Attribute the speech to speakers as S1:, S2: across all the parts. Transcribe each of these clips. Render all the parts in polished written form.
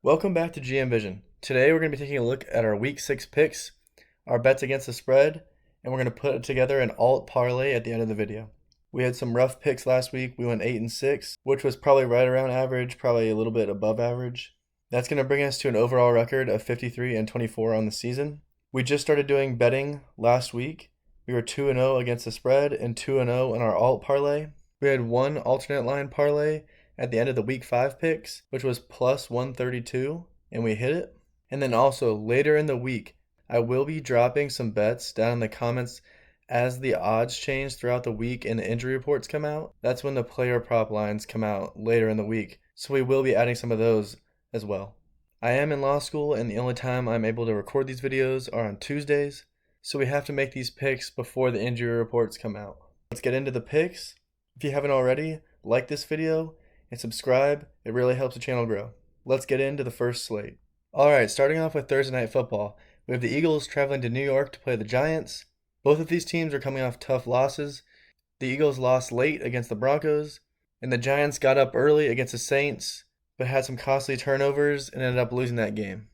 S1: Welcome back to GM Vision. Today we're going to be taking a look at our Week 6 picks, our bets against the spread, and we're going to put together an alt parlay at the end of the video. We had some rough picks last week. We went 8 and 6, which was probably right around average, probably a little bit above average. That's going to bring us to an overall record of 53 and 24 on the season. We just started doing betting last week. We were 2-0 against the spread and 2-0 in our alt parlay. We had one alternate line parlay at the end of the Week 5 picks, which was plus 132, and we hit it. And then also later in the week, I will be dropping some bets down in the comments as the odds change throughout the week and the injury reports come out. That's when the player prop lines come out later in the week, so we will be adding some of those as well. I am in law school, and the only time I'm able to record these videos are on Tuesdays, so we have to make these picks before the injury reports come out. Let's get into the picks. If you haven't already, like this video and subscribe. It really helps the channel grow. Let's get into the first slate. Alright, starting off with Thursday Night Football. We have the Eagles traveling to New York to play the Giants. Both of these teams are coming off tough losses. The Eagles lost late against the Broncos, and the Giants got up early against the Saints, but had some costly turnovers and ended up losing that game.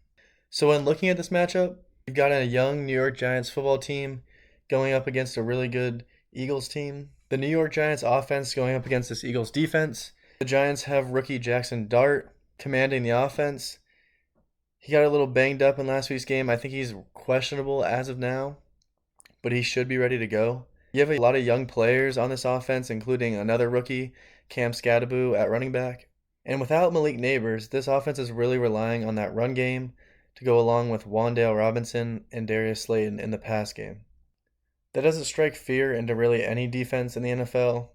S1: So when looking at this matchup, you've got a young New York Giants football team going up against a really good Eagles team. The New York Giants offense going up against this Eagles defense. The Giants have rookie Jackson Dart commanding the offense. He got a little banged up in last week's game. I think he's questionable as of now, but he should be ready to go. You have a lot of young players on this offense, including another rookie, Cam Scadaboo, at running back. And without Malik Neighbors, this offense is really relying on that run game to go along with Wan'Dale Robinson and Darius Slayton in the pass game. That doesn't strike fear into really any defense in the NFL.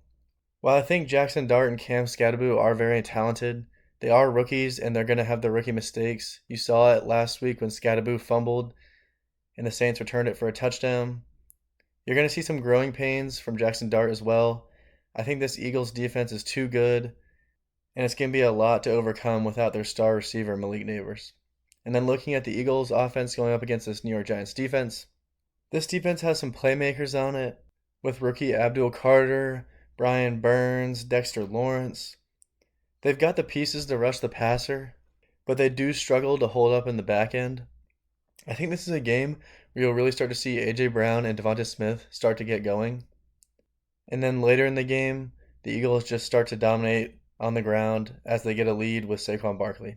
S1: While I think Jackson Dart and Cam Scadaboo are very talented, they are rookies and they're going to have the rookie mistakes. You saw it last week when Scadaboo fumbled and the Saints returned it for a touchdown. You're going to see some growing pains from Jackson Dart as well. I think this Eagles defense is too good, and it's going to be a lot to overcome without their star receiver, Malik Neighbors. And then looking at the Eagles offense going up against this New York Giants defense, this defense has some playmakers on it with rookie Abdul Carter, Brian Burns, Dexter Lawrence. They've got the pieces to rush the passer, but they do struggle to hold up in the back end. I think this is a game where you'll really start to see A.J. Brown and Devonta Smith start to get going. And then later in the game, the Eagles just start to dominate on the ground as they get a lead with Saquon Barkley.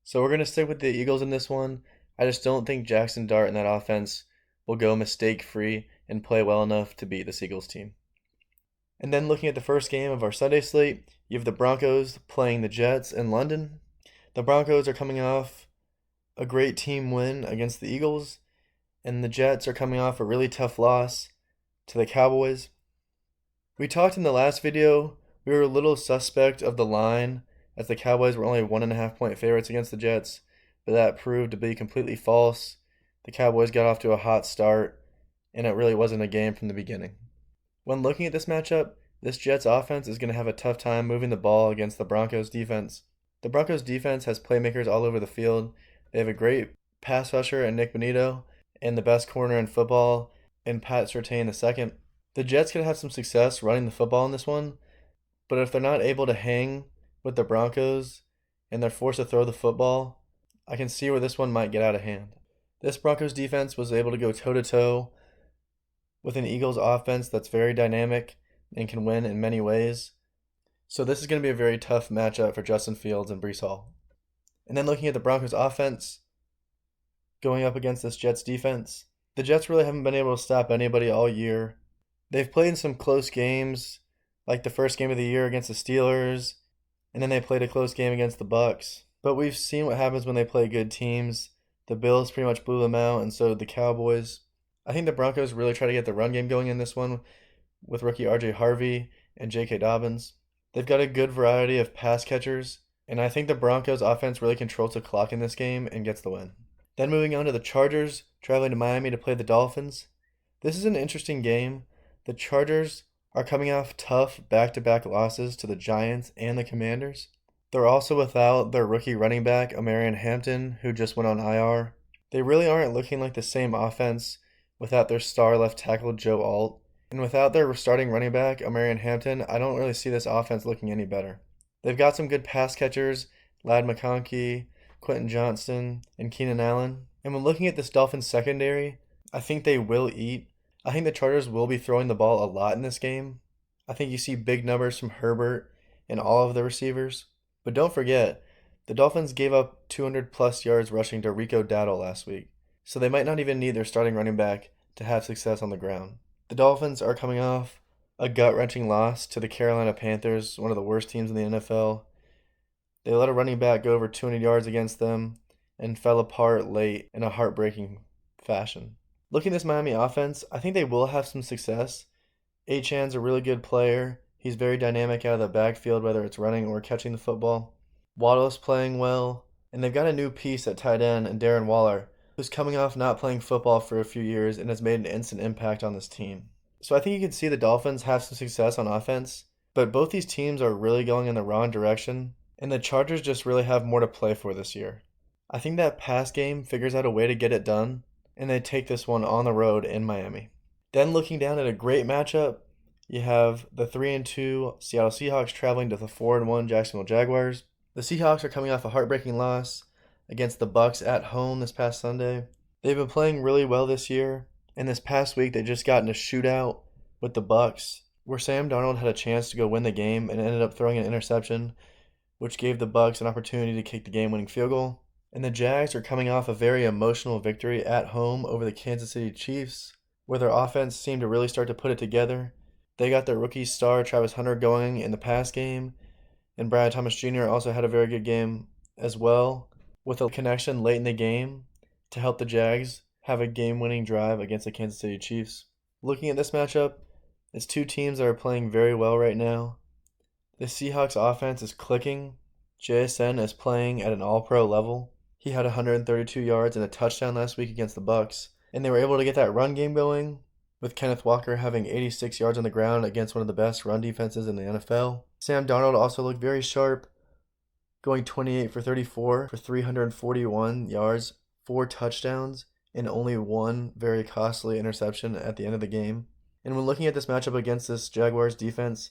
S1: So we're going to stick with the Eagles in this one. I just don't think Jackson Dart and that offense will go mistake-free and play well enough to beat this Eagles team. And then looking at the first game of our Sunday slate, you have the Broncos playing the Jets in London. The Broncos are coming off a great team win against the Eagles, and the Jets are coming off a really tough loss to the Cowboys. We talked in the last video, we were a little suspect of the line as the Cowboys were only 1.5 point favorites against the Jets, but that proved to be completely false. The Cowboys got off to a hot start, and it really wasn't a game from the beginning. When looking at this matchup, this Jets offense is going to have a tough time moving the ball against the Broncos defense. The Broncos defense has playmakers all over the field. They have a great pass rusher in Nick Bonito and the best corner in football in Pat Surtain II. The Jets could have some success running the football in this one, but if they're not able to hang with the Broncos and they're forced to throw the football, I can see where this one might get out of hand. This Broncos defense was able to go toe-to-toe with an Eagles offense that's very dynamic and can win in many ways. So this is going to be a very tough matchup for Justin Fields and Breece Hall. And then looking at the Broncos offense going up against this Jets defense, the Jets really haven't been able to stop anybody all year. They've played in some close games, like the first game of the year against the Steelers, and then they played a close game against the Bucks. But we've seen what happens when they play good teams. The Bills pretty much blew them out, and so did the Cowboys. I think the Broncos really try to get the run game going in this one with rookie R.J. Harvey and J.K. Dobbins. They've got a good variety of pass catchers, and I think the Broncos offense really controls the clock in this game and gets the win. Then moving on to the Chargers, traveling to Miami to play the Dolphins. This is an interesting game. The Chargers are coming off tough back-to-back losses to the Giants and the Commanders. They're also without their rookie running back, Omarion Hampton, who just went on IR. They really aren't looking like the same offense without their star left tackle, Joe Alt. And without their starting running back, Omarion Hampton, I don't really see this offense looking any better. They've got some good pass catchers, Ladd McConkey, Quentin Johnston, and Keenan Allen. And when looking at this Dolphins secondary, I think they will eat. I think the Chargers will be throwing the ball a lot in this game. I think you see big numbers from Herbert and all of the receivers. But don't forget, the Dolphins gave up 200 plus yards rushing to Rico Dowdle last week, so they might not even need their starting running back to have success on the ground. The Dolphins are coming off a gut-wrenching loss to the Carolina Panthers, one of the worst teams in the NFL. They let a running back go over 200 yards against them and fell apart late in a heartbreaking fashion. Looking at this Miami offense, I think they will have some success. Achan's a really good player. He's very dynamic out of the backfield, whether it's running or catching the football. Waddle's playing well, and they've got a new piece at tight end in Darren Waller, who's coming off not playing football for a few years and has made an instant impact on this team. So I think you can see the Dolphins have some success on offense, but both these teams are really going in the wrong direction, and the Chargers just really have more to play for this year. I think that pass game figures out a way to get it done, and they take this one on the road in Miami. Then looking down at a great matchup, you have the 3-2 Seattle Seahawks traveling to the 4-1 Jacksonville Jaguars. The Seahawks are coming off a heartbreaking loss against the Bucs at home this past Sunday. They've been playing really well this year, and this past week they just got in a shootout with the Bucs, where Sam Darnold had a chance to go win the game and ended up throwing an interception, which gave the Bucs an opportunity to kick the game-winning field goal. And the Jags are coming off a very emotional victory at home over the Kansas City Chiefs, where their offense seemed to really start to put it together. They got their rookie star Travis Hunter going in the pass game, and Brian Thomas Jr. also had a very good game as well, with a connection late in the game to help the Jags have a game-winning drive against the Kansas City Chiefs. Looking at this matchup, it's two teams that are playing very well right now. The Seahawks offense is clicking. JSN is playing at an all-pro level. He had 132 yards and a touchdown last week against the Bucs, and they were able to get that run game going, with Kenneth Walker having 86 yards on the ground against one of the best run defenses in the NFL. Sam Darnold also looked very sharp, going 28 for 34 for 341 yards, 4 touchdowns, and only one very costly interception at the end of the game. And when looking at this matchup against this Jaguars defense,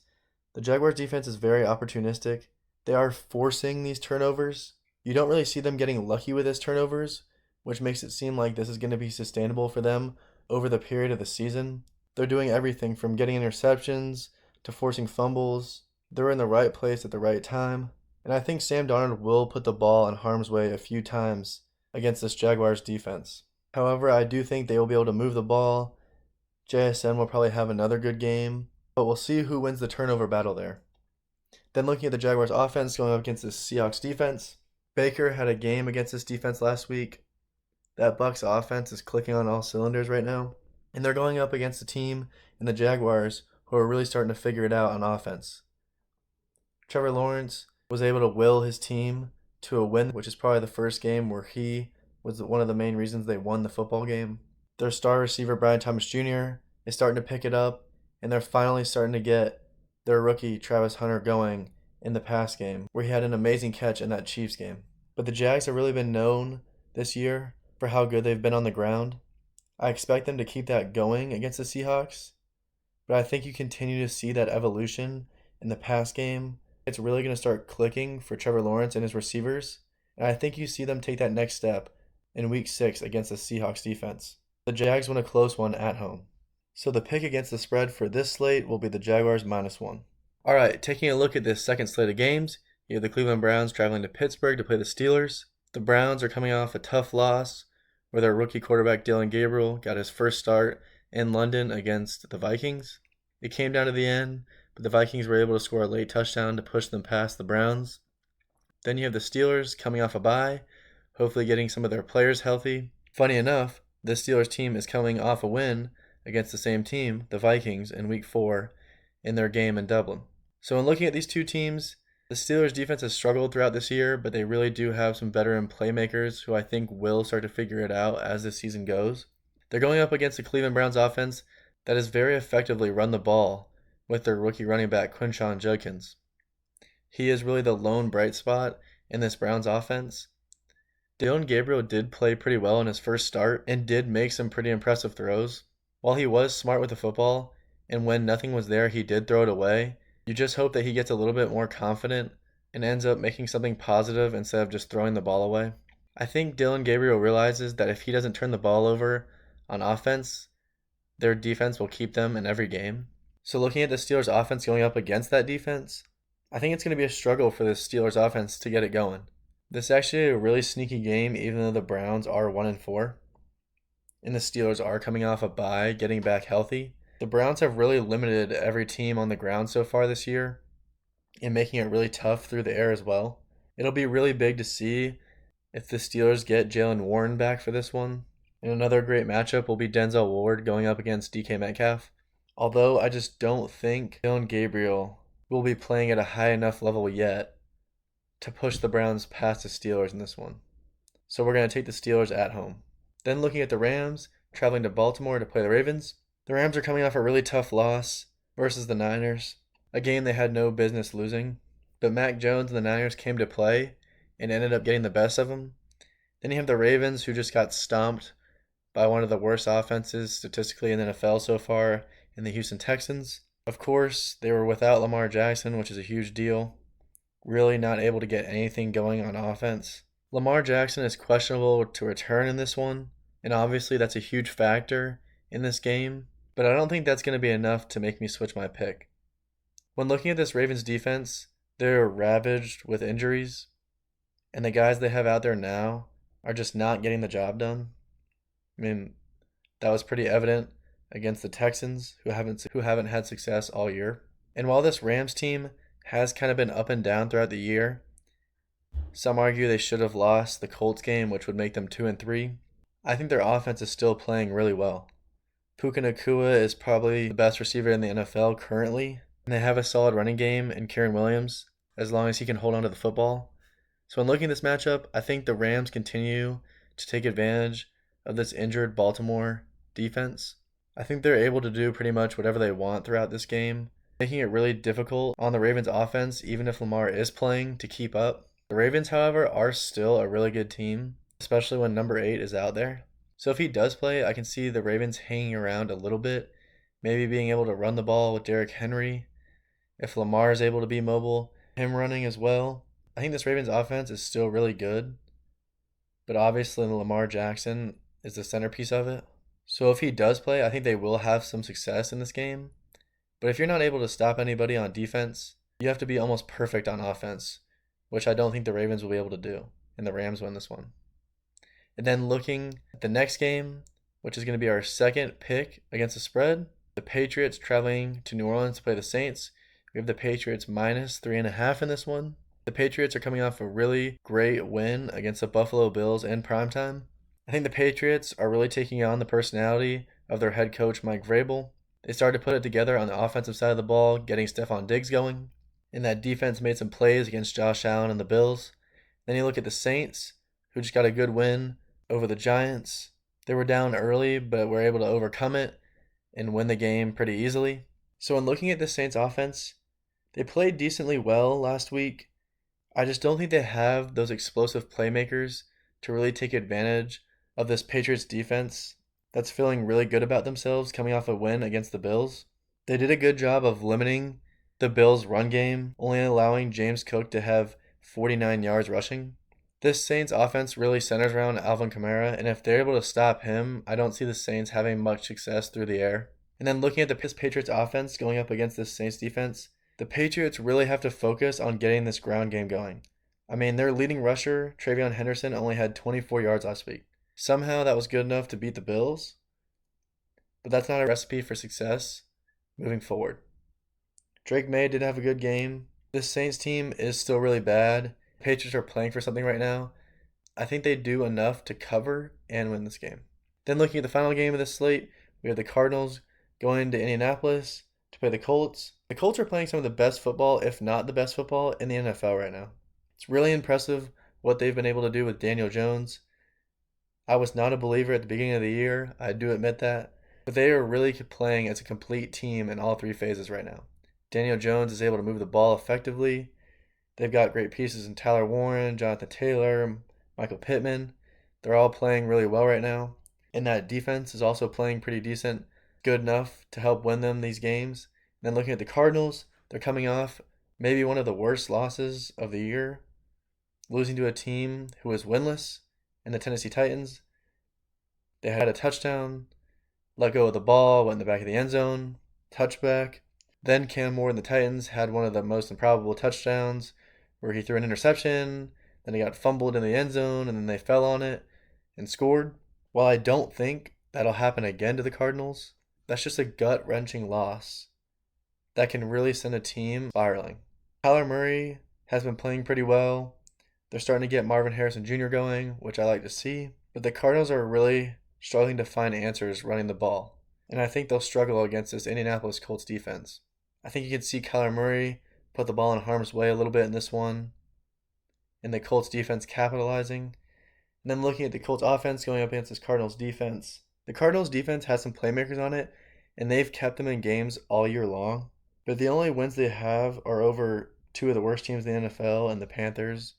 S1: the Jaguars defense is very opportunistic. They are forcing these turnovers. You don't really see them getting lucky with these turnovers, which makes it seem like this is going to be sustainable for them over the period of the season. They're doing everything from getting interceptions to forcing fumbles. They're in the right place at the right time. And I think Sam Darnold will put the ball in harm's way a few times against this Jaguars defense. However, I do think they will be able to move the ball. JSN will probably have another good game, but we'll see who wins the turnover battle there. Then looking at the Jaguars offense going up against the Seahawks defense, Baker had a game against this defense last week. That Bucs offense is clicking on all cylinders right now, and they're going up against a team in the Jaguars who are really starting to figure it out on offense. Trevor Lawrence was able to will his team to a win, which is probably the first game where he was one of the main reasons they won the football game. Their star receiver, Brian Thomas Jr., is starting to pick it up, and they're finally starting to get their rookie, Travis Hunter, going in the pass game, where he had an amazing catch in that Chiefs game. But the Jags have really been known this year for how good they've been on the ground. I expect them to keep that going against the Seahawks, but I think you continue to see that evolution in the pass game. It's really going to start clicking for Trevor Lawrence and his receivers, and I think you see them take that next step in Week 6 against the Seahawks defense. The Jags win a close one at home. So the pick against the spread for this slate will be the Jaguars -1. All right, taking a look at this second slate of games, you have the Cleveland Browns traveling to Pittsburgh to play the Steelers. The Browns are coming off a tough loss where their rookie quarterback Dylan Gabriel got his first start in London against the Vikings. It came down to the end, but the Vikings were able to score a late touchdown to push them past the Browns. Then you have the Steelers coming off a bye, hopefully getting some of their players healthy. Funny enough, this Steelers team is coming off a win against the same team, the Vikings, in Week 4 in their game in Dublin. So in looking at these two teams, the Steelers defense has struggled throughout this year, but they really do have some veteran playmakers who I think will start to figure it out as this season goes. They're going up against the Cleveland Browns offense that has very effectively run the ball with their rookie running back Quinshon Judkins. He is really the lone bright spot in this Browns offense. Dylan Gabriel did play pretty well in his first start and did make some pretty impressive throws. While he was smart with the football, and when nothing was there, he did throw it away. You just hope that he gets a little bit more confident and ends up making something positive instead of just throwing the ball away. I think Dylan Gabriel realizes that if he doesn't turn the ball over on offense, their defense will keep them in every game. So looking at the Steelers offense going up against that defense, I think it's going to be a struggle for the Steelers offense to get it going. This is actually a really sneaky game, even though the Browns are 1-4 and the Steelers are coming off a bye, getting back healthy. The Browns have really limited every team on the ground so far this year and making it really tough through the air as well. It'll be really big to see if the Steelers get Jalen Warren back for this one. And another great matchup will be Denzel Ward going up against DK Metcalf. Although I just don't think Dylan Gabriel will be playing at a high enough level yet to push the Browns past the Steelers in this one. So we're going to take the Steelers at home. Then looking at the Rams, traveling to Baltimore to play the Ravens. The Rams are coming off a really tough loss versus the Niners, a game they had no business losing. But Mac Jones and the Niners came to play and ended up getting the best of them. Then you have the Ravens, who just got stomped by one of the worst offenses statistically in the NFL so far, in the Houston Texans. Of course, they were without Lamar Jackson, which is a huge deal. Really not able to get anything going on offense. Lamar Jackson is questionable to return in this one, and obviously that's a huge factor in this game, but I don't think that's going to be enough to make me switch my pick. When looking at this Ravens defense, they're ravaged with injuries, and the guys they have out there now are just not getting the job done. I mean, that was pretty evident against the Texans, who haven't had success all year. And while this Rams team has kind of been up and down throughout the year, some argue they should have lost the Colts game, which would make them 2-3. I think their offense is still playing really well. Puka Nacua is probably the best receiver in the NFL currently, and they have a solid running game in Kieran Williams, as long as he can hold on to the football. So when looking at this matchup, I think the Rams continue to take advantage of this injured Baltimore defense. I think they're able to do pretty much whatever they want throughout this game, making it really difficult on the Ravens offense, even if Lamar is playing, to keep up. The Ravens, however, are still a really good team, especially when number 8 is out there. So if he does play, I can see the Ravens hanging around a little bit, maybe being able to run the ball with Derrick Henry. If Lamar is able to be mobile, him running as well. I think this Ravens offense is still really good, but obviously Lamar Jackson is the centerpiece of it. So if he does play, I think they will have some success in this game. But if you're not able to stop anybody on defense, you have to be almost perfect on offense, which I don't think the Ravens will be able to do, and the Rams win this one. And then looking at the next game, which is going to be our second pick against the spread, the Patriots traveling to New Orleans to play the Saints. We have the Patriots minus 3.5 in this one. The Patriots are coming off a really great win against the Buffalo Bills in Primetime. I think the Patriots are really taking on the personality of their head coach, Mike Vrabel. They started to put it together on the offensive side of the ball, getting Stephon Diggs going. And that defense made some plays against Josh Allen and the Bills. Then you look at the Saints, who just got a good win over the Giants. They were down early, but were able to overcome it and win the game pretty easily. So when looking at the Saints offense, they played decently well last week. I just don't think they have those explosive playmakers to really take advantage of this Patriots defense that's feeling really good about themselves coming off a win against the Bills. They did a good job of limiting the Bills' run game, only allowing James Cook to have 49 yards rushing. This Saints offense really centers around Alvin Kamara, and if they're able to stop him, I don't see the Saints having much success through the air. And then looking at the Patriots offense going up against this Saints defense, the Patriots really have to focus on getting this ground game going. I mean, their leading rusher, Travion Henderson, only had 24 yards last week. Somehow that was good enough to beat the Bills, but that's not a recipe for success moving forward. Drake May did have a good game. This Saints team is still really bad. Patriots are playing for something right now. I think they do enough to cover and win this game. Then looking at the final game of this slate, we have the Cardinals going to Indianapolis to play the Colts. The Colts are playing some of the best football, if not the best football, in the NFL right now. It's really impressive what they've been able to do with Daniel Jones. I was not a believer at the beginning of the year, I do admit that, but they are really playing as a complete team in all 3 phases right now. Daniel Jones is able to move the ball effectively. They've got great pieces in Tyler Warren, Jonathan Taylor, Michael Pittman. They're all playing really well right now. And that defense is also playing pretty decent, good enough to help win them these games. And then looking at the Cardinals, they're coming off maybe one of the worst losses of the year, losing to a team who is winless and the Tennessee Titans. They had a touchdown, let go of the ball, went in the back of the end zone, touchback. Then Cam Moore and the Titans had one of the most improbable touchdowns where he threw an interception, then he got fumbled in the end zone, and then they fell on it and scored. While I don't think that'll happen again to the Cardinals, that's just a gut-wrenching loss that can really send a team spiraling. Kyler Murray has been playing pretty well. They're starting to get Marvin Harrison Jr. going, which I like to see. But the Cardinals are really struggling to find answers running the ball. And I think they'll struggle against this Indianapolis Colts defense. I think you can see Kyler Murray put the ball in harm's way a little bit in this one, and the Colts defense capitalizing. And then looking at the Colts offense going up against this Cardinals defense. The Cardinals defense has some playmakers on it, and they've kept them in games all year long. But the only wins they have are over two of the worst teams in the NFL, and the Panthers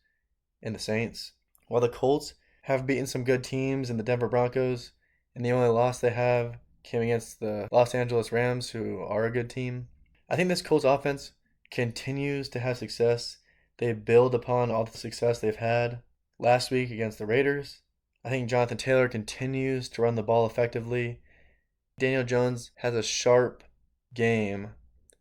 S1: and the Saints. While the Colts have beaten some good teams in the Denver Broncos, and the only loss they have came against the Los Angeles Rams, who are a good team. I think this Colts offense continues to have success. They build upon all the success they've had last week against the Raiders. I think Jonathan Taylor continues to run the ball effectively. Daniel Jones has a sharp game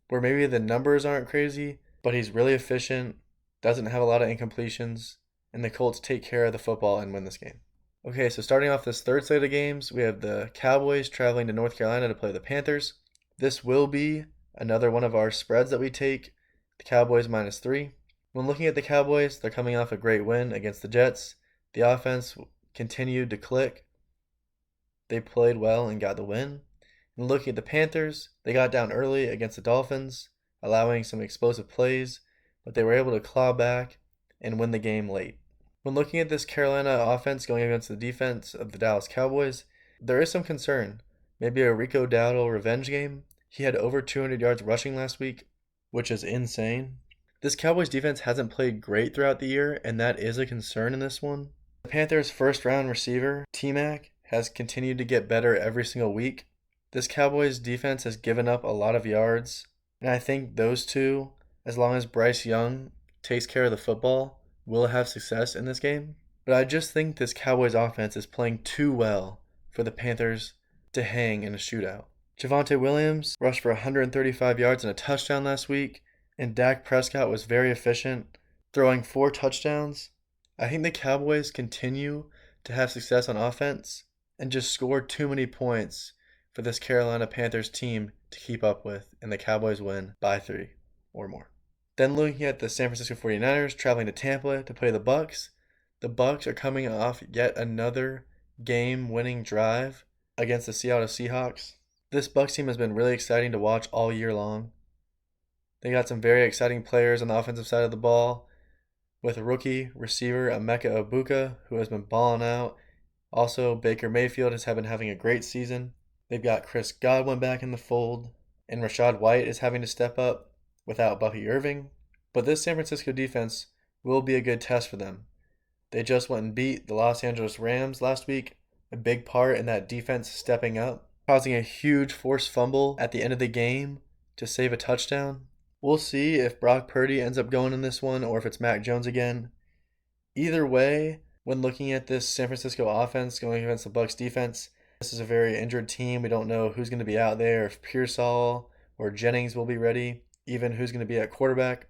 S1: where maybe the numbers aren't crazy, but he's really efficient, doesn't have a lot of incompletions, and the Colts take care of the football and win this game. Okay, so starting off this third slate of games, we have the Cowboys traveling to North Carolina to play the Panthers. This will be another one of our spreads that we take, the Cowboys -3. When looking at the Cowboys, they're coming off a great win against the Jets. The offense continued to click. They played well and got the win. And looking at the Panthers, they got down early against the Dolphins, allowing some explosive plays, but they were able to claw back and win the game late. When looking at this Carolina offense going against the defense of the Dallas Cowboys, there is some concern. Maybe a Rico Dowdle revenge game. He had over 200 yards rushing last week, which is insane. This Cowboys defense hasn't played great throughout the year, and that is a concern in this one. The Panthers' first-round receiver, T-Mac, has continued to get better every single week. This Cowboys defense has given up a lot of yards, and I think those two, as long as Bryce Young takes care of the football, will have success in this game. But I just think this Cowboys offense is playing too well for the Panthers to hang in a shootout. Javonte Williams rushed for 135 yards and a touchdown last week, and Dak Prescott was very efficient, throwing 4 touchdowns. I think the Cowboys continue to have success on offense and just score too many points for this Carolina Panthers team to keep up with, and the Cowboys win by 3 or more. Then looking at the San Francisco 49ers traveling to Tampa to play the Bucs. The Bucs are coming off yet another game-winning drive against the Seattle Seahawks. This Bucs team has been really exciting to watch all year long. They got some very exciting players on the offensive side of the ball, with a rookie receiver Emeka Egbuka, who has been balling out. Also, Baker Mayfield has been having a great season. They've got Chris Godwin back in the fold, and Rachaad White is having to step up without Bucky Irving. But this San Francisco defense will be a good test for them. They just went and beat the Los Angeles Rams last week, a big part in that defense stepping up, causing a huge forced fumble at the end of the game to save a touchdown. We'll see if Brock Purdy ends up going in this one or if it's Mac Jones again. Either way, when looking at this San Francisco offense going against the Bucs defense, this is a very injured team. We don't know who's going to be out there, if Pearsall or Jennings will be ready, even who's going to be at quarterback.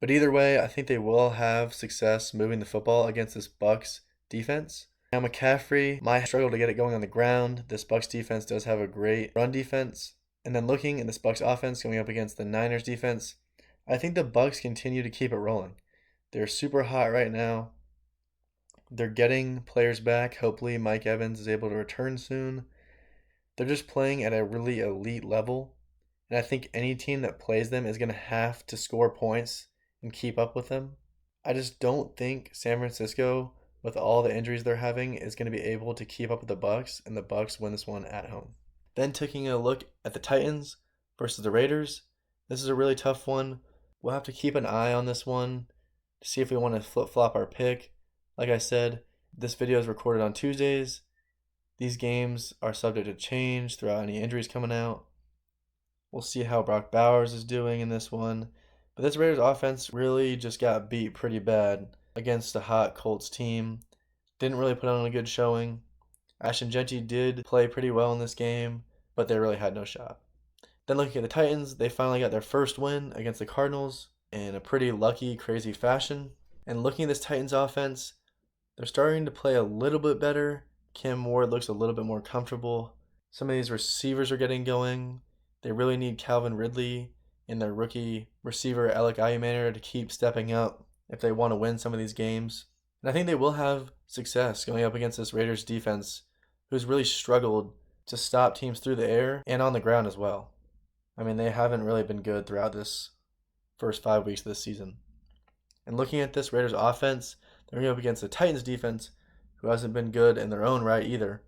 S1: But either way, I think they will have success moving the football against this Bucs defense. Now McCaffrey might struggle to get it going on the ground. This Bucs defense does have a great run defense. And then looking at this Bucs offense going up against the Niners defense, I think the Bucs continue to keep it rolling. They're super hot right now. They're getting players back. Hopefully Mike Evans is able to return soon. They're just playing at a really elite level. And I think any team that plays them is going to have to score points and keep up with them. I just don't think San Francisco, with all the injuries they're having, is going to be able to keep up with the Bucs, and the Bucs win this one at home. Then taking a look at the Titans versus the Raiders. This is a really tough one. We'll have to keep an eye on this one to see if we want to flip-flop our pick. Like I said, this video is recorded on Tuesdays. These games are subject to change throughout any injuries coming out. We'll see how Brock Bowers is doing in this one. But this Raiders offense really just got beat pretty bad against a hot Colts team. I didn't really put on a good showing. Ashton Genty did play pretty well in this game, but they really had no shot. Then looking at the Titans, they finally got their first win against the Cardinals in a pretty lucky, crazy fashion. And looking at this Titans offense, they're starting to play a little bit better. Cam Ward looks a little bit more comfortable. Some of these receivers are getting going. They really need Calvin Ridley and their rookie receiver Alec Ayumaner to keep stepping up if they want to win some of these games. And I think they will have success going up against this Raiders defense, who's really struggled to stop teams through the air and on the ground as well. I mean, they haven't really been good throughout this first 5 weeks of this season. And looking at this Raiders offense, they're going up against the Titans defense, who hasn't been good in their own right either.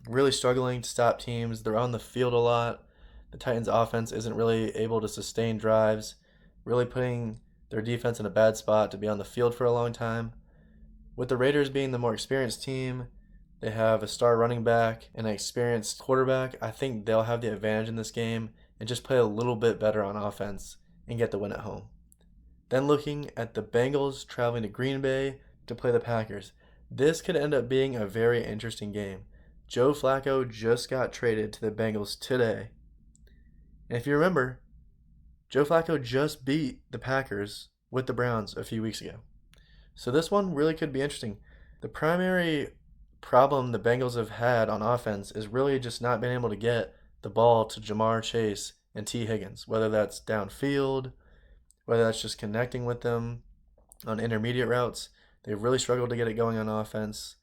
S1: Really struggling to stop teams. They're on the field a lot. The Titans offense isn't really able to sustain drives, really putting their defense in a bad spot to be on the field for a long time. With the Raiders being the more experienced team, they have a star running back and an experienced quarterback. I think they'll have the advantage in this game and just play a little bit better on offense and get the win at home. Then looking at the Bengals traveling to Green Bay to play the Packers. This could end up being a very interesting game. Joe Flacco just got traded to the Bengals today. And if you remember, Joe Flacco just beat the Packers with the Browns a few weeks ago. So this one really could be interesting. The primary problem the Bengals have had on offense is really just not being able to get the ball to Jamar Chase and T. Higgins, whether that's downfield, whether that's just connecting with them on intermediate routes. They've really struggled to get it going on offense.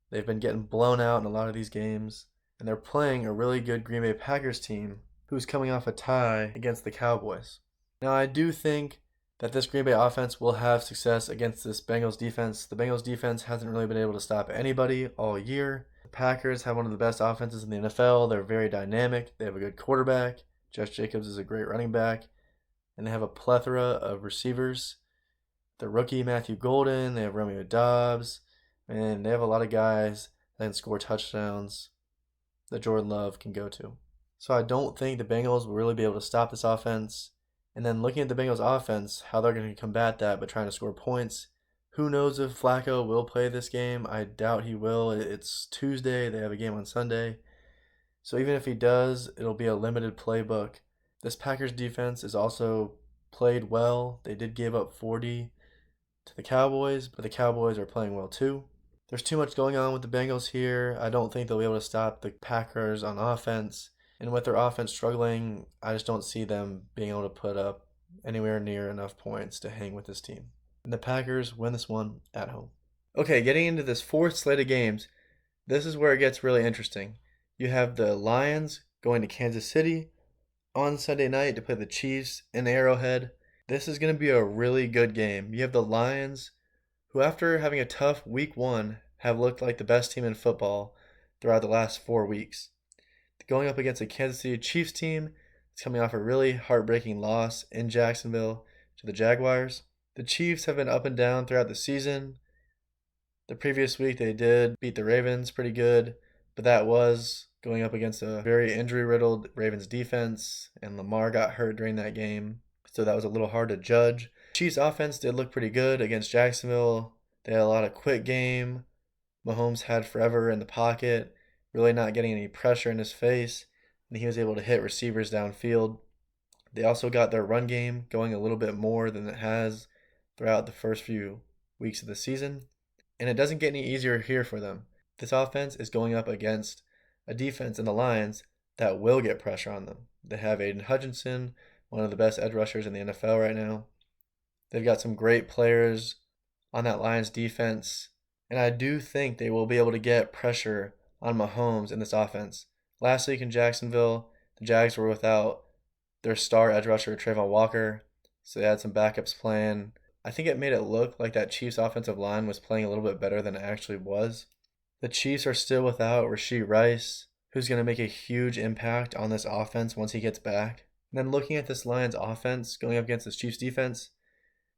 S1: They've been getting blown out in a lot of these games, and they're playing a really good Green Bay Packers team who's coming off a tie against the Cowboys. Now, I do think that this Green Bay offense will have success against this Bengals defense. The Bengals defense hasn't really been able to stop anybody all year. The Packers have one of the best offenses in the NFL. They're very dynamic. They have a good quarterback. Josh Jacobs is a great running back. And they have a plethora of receivers. The rookie Matthew Golden, they have Romeo Doubs, and they have a lot of guys that can score touchdowns that Jordan Love can go to. So I don't think the Bengals will really be able to stop this offense. And then looking at the Bengals offense, how they're going to combat that by trying to score points. Who knows if Flacco will play this game? I doubt he will. It's Tuesday. They have a game on Sunday. So even if he does, it'll be a limited playbook. This Packers defense is also played well. They did give up 40 to the Cowboys, but the Cowboys are playing well too. There's too much going on with the Bengals here. I don't think they'll be able to stop the Packers on offense. And with their offense struggling, I just don't see them being able to put up anywhere near enough points to hang with this team. And the Packers win this one at home. Okay, getting into this fourth slate of games, this is where it gets really interesting. You have the Lions going to Kansas City on Sunday night to play the Chiefs in Arrowhead. This is going to be a really good game. You have the Lions, who after having a tough week 1, have looked like the best team in football throughout the last 4 weeks. Going up against a Kansas City Chiefs team that's coming off a really heartbreaking loss in Jacksonville to the Jaguars. The Chiefs have been up and down throughout the season. The previous week they did beat the Ravens pretty good, but that was going up against a very injury-riddled Ravens defense, and Lamar got hurt during that game, so that was a little hard to judge. Chiefs offense did look pretty good against Jacksonville. They had a lot of quick game. Mahomes had forever in the pocket, really not getting any pressure in his face, and he was able to hit receivers downfield. They also got their run game going a little bit more than it has throughout the first few weeks of the season, and it doesn't get any easier here for them. This offense is going up against a defense in the Lions that will get pressure on them. They have Aiden Hutchinson, one of the best edge rushers in the NFL right now. They've got some great players on that Lions defense, and I do think they will be able to get pressure on Mahomes in this offense. Last week in Jacksonville, the Jags were without their star edge rusher, Trayvon Walker, so they had some backups playing. I think it made it look like that Chiefs offensive line was playing a little bit better than it actually was. The Chiefs are still without Rashee Rice, who's going to make a huge impact on this offense once he gets back. And then looking at this Lions offense going up against this Chiefs defense,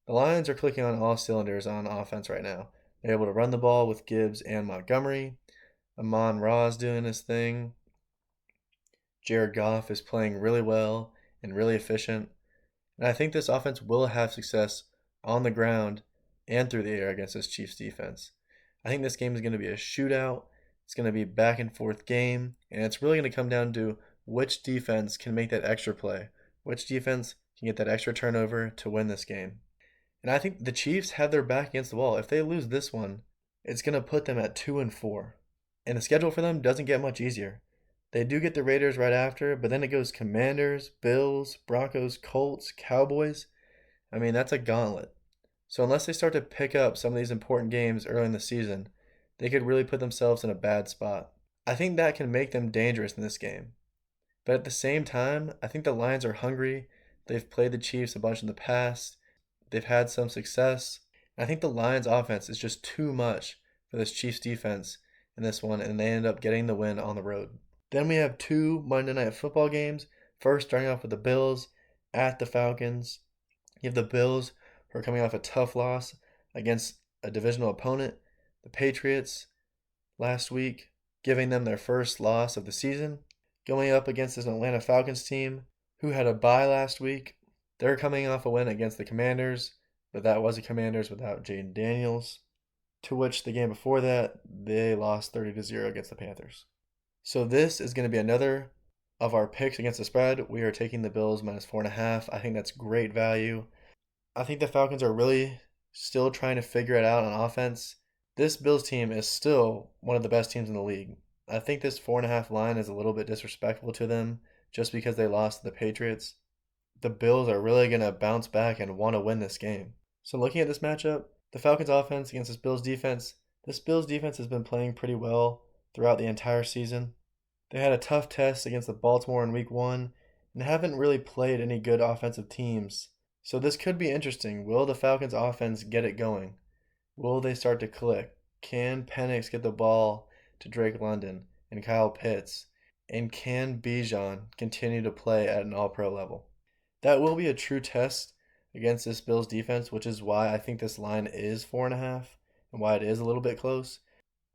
S1: the Lions are clicking on all cylinders on offense right now. They're able to run the ball with Gibbs and Montgomery. Amon-Ra is doing his thing. Jared Goff is playing really well and really efficient. And I think this offense will have success on the ground and through the air against this Chiefs defense. I think this game is going to be a shootout. It's going to be a back and forth game, and it's really going to come down to which defense can make that extra play, which defense can get that extra turnover to win this game. And I think the Chiefs have their back against the wall. If they lose this one, it's going to put them at 2-4. And the schedule for them doesn't get much easier. They do get the Raiders right after, but then it goes Commanders, Bills, Broncos, Colts, Cowboys. I mean, that's a gauntlet. So unless they start to pick up some of these important games early in the season, they could really put themselves in a bad spot. I think that can make them dangerous in this game. But at the same time, I think the Lions are hungry. They've played the Chiefs a bunch in the past. They've had some success. I think the Lions offense is just too much for this Chiefs defense in this one, and they end up getting the win on the road. Then we have two Monday Night Football games. First, starting off with the Bills at the Falcons. You have the Bills, who are coming off a tough loss against a divisional opponent, the Patriots, last week, giving them their first loss of the season. Going up against this Atlanta Falcons team, who had a bye last week. They're coming off a win against the Commanders, but that was the Commanders without Jaden Daniels. To which the game before that, they lost 30-0 against the Panthers. So this is going to be another of our picks against the spread. We are taking the Bills minus 4.5. I think that's great value. I think the Falcons are really still trying to figure it out on offense. This Bills team is still one of the best teams in the league. I think this 4.5 line is a little bit disrespectful to them just because they lost to the Patriots. The Bills are really going to bounce back and want to win this game. So looking at this matchup, the Falcons offense against this Bills defense has been playing pretty well throughout the entire season. They had a tough test against the Baltimore in week 1 and haven't really played any good offensive teams. So this could be interesting. Will the Falcons offense get it going? Will they start to click? Can Penix get the ball to Drake London and Kyle Pitts? And can Bijan continue to play at an all-pro level? That will be a true test against this Bills defense, which is why I think this line is 4.5 and why it is a little bit close.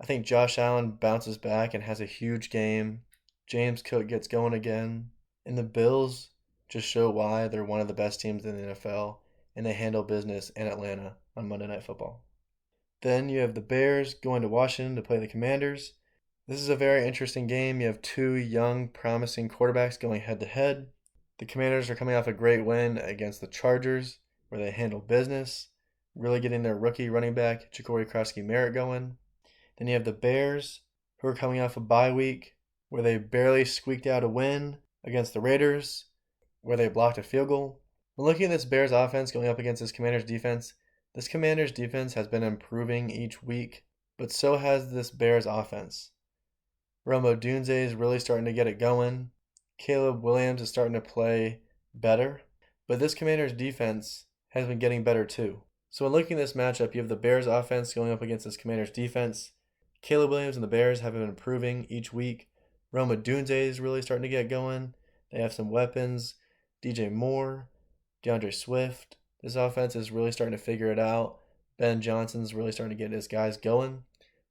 S1: I think Josh Allen bounces back and has a huge game. James Cook gets going again. And the Bills just show why they're one of the best teams in the NFL, and they handle business in Atlanta on Monday Night Football. Then you have the Bears going to Washington to play the Commanders. This is a very interesting game. You have two young, promising quarterbacks going head-to-head. The Commanders are coming off a great win against the Chargers, where they handle business, really getting their rookie running back, Jacory Krosky-Merritt, going. Then you have the Bears, who are coming off a bye week, where they barely squeaked out a win against the Raiders, where they blocked a field goal. When looking at this Bears offense going up against this Commanders defense has been improving each week, but so has this Bears offense. Rome Odunze is really starting to get it going. Caleb Williams is starting to play better, but this Commanders defense has been getting better too. So when looking at this matchup, you have the Bears offense going up against this Commanders defense. Caleb Williams and the Bears have been improving each week. Rome Odunze is really starting to get going. They have some weapons. DJ Moore, DeAndre Swift. This offense is really starting to figure it out. Ben Johnson's really starting to get his guys going.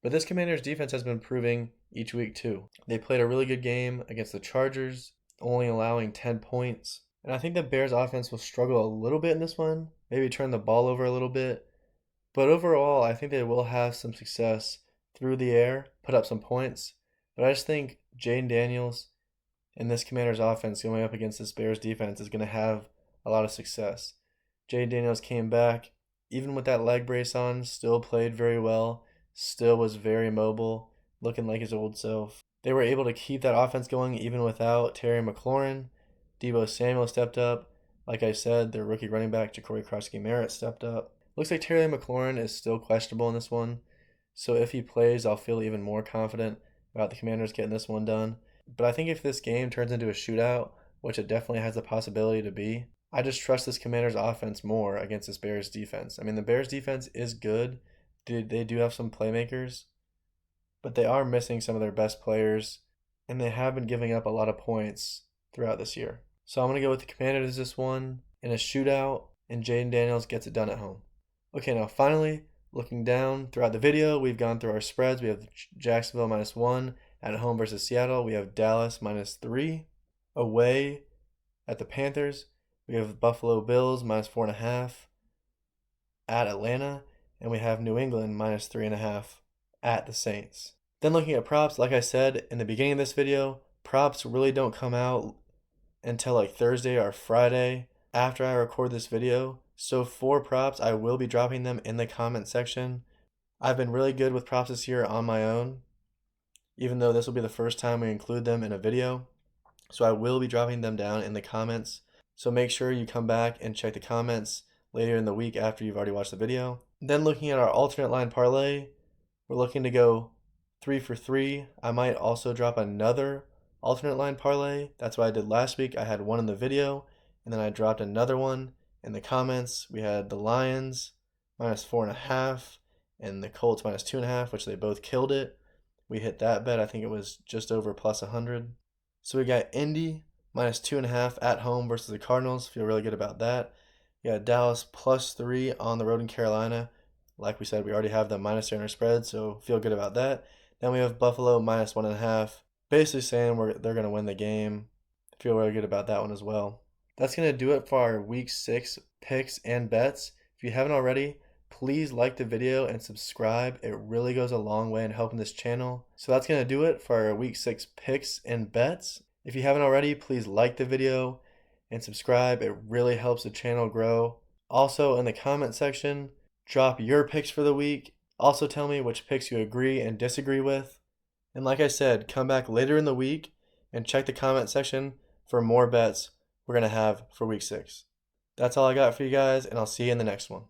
S1: But this Commanders defense has been improving each week too. They played a really good game against the Chargers, only allowing 10 points. And I think the Bears offense will struggle a little bit in this one, maybe turn the ball over a little bit. But overall, I think they will have some success through the air, put up some points. But I just think Jaden Daniels and this Commanders offense going up against this Bears defense is going to have a lot of success. Jaden Daniels came back, even with that leg brace on, still played very well, still was very mobile, looking like his old self. They were able to keep that offense going even without Terry McLaurin. Deebo Samuel stepped up. Like I said, their rookie running back, Jacory Krosky-Merritt, stepped up. Looks like Terry McLaurin is still questionable in this one. So if he plays, I'll feel even more confident about the Commanders getting this one done. But I think if this game turns into a shootout, which it definitely has the possibility to be, I just trust this Commanders offense more against this Bears defense. I mean, the Bears defense is good. They do have some playmakers, but they are missing some of their best players, and they have been giving up a lot of points throughout this year. So I'm going to go with the Commanders this one in a shootout, and Jaden Daniels gets it done at home. Okay, now finally, looking down throughout the video, we've gone through our spreads. We have Jacksonville -1 at home versus Seattle. We have Dallas -3 away at the Panthers. We have Buffalo Bills -4.5 at Atlanta. And we have New England -3.5 at the Saints. Then looking at props, like I said in the beginning of this video, props really don't come out until like Thursday or Friday after I record this video. So for props, I will be dropping them in the comment section. I've been really good with props this year on my own, even though this will be the first time we include them in a video. So I will be dropping them down in the comments. So make sure you come back and check the comments later in the week after you've already watched the video. Then looking at our alternate line parlay, we're looking to go 3 for 3. I might also drop another alternate line parlay. That's what I did last week. I had one in the video, and then I dropped another one in the comments. We had the Lions -4.5 and the Colts -2.5, which they both killed it. We hit that bet. I think it was just over +100. So we got Indy -2.5 at home versus the Cardinals. Feel really good about that. We got Dallas +3 on the road in Carolina. Like we said, we already have the -3 on our spread, so feel good about that. Then we have Buffalo -1.5, basically saying they're going to win the game. Feel really good about that one as well. That's going to do it for our Week 6 picks and bets. If you haven't already, please like the video and subscribe. It really goes a long way in helping this channel. So that's going to do it for our Week 6 picks and bets. If you haven't already, please like the video and subscribe. It really helps the channel grow. Also, in the comment section, drop your picks for the week. Also tell me which picks you agree and disagree with. And like I said, come back later in the week and check the comment section for more bets we're going to have for Week 6. That's all I got for you guys, and I'll see you in the next one.